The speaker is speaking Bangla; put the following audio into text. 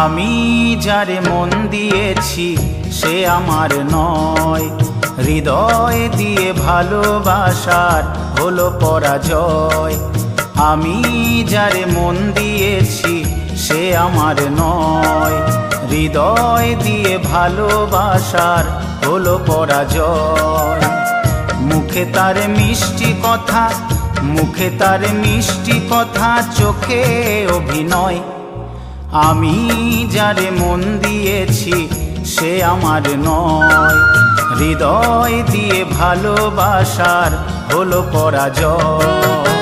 আমি যারে মন দিয়েছি সে আমার নয়, হৃদয় দিয়ে ভালোবাসার হলো পরাজয়। আমি যারে মন দিয়েছি সে আমার নয়, হৃদয় দিয়ে ভালোবাসার হলো পরাজয়। মুখে তার মিষ্টি কথা, মুখে তার মিষ্টি কথা, চোখে অভিনয়। আমি যারে মন দিয়েছি সে আমার নয়, হৃদয় দিয়ে ভালোবাসার হলো পরাজয়।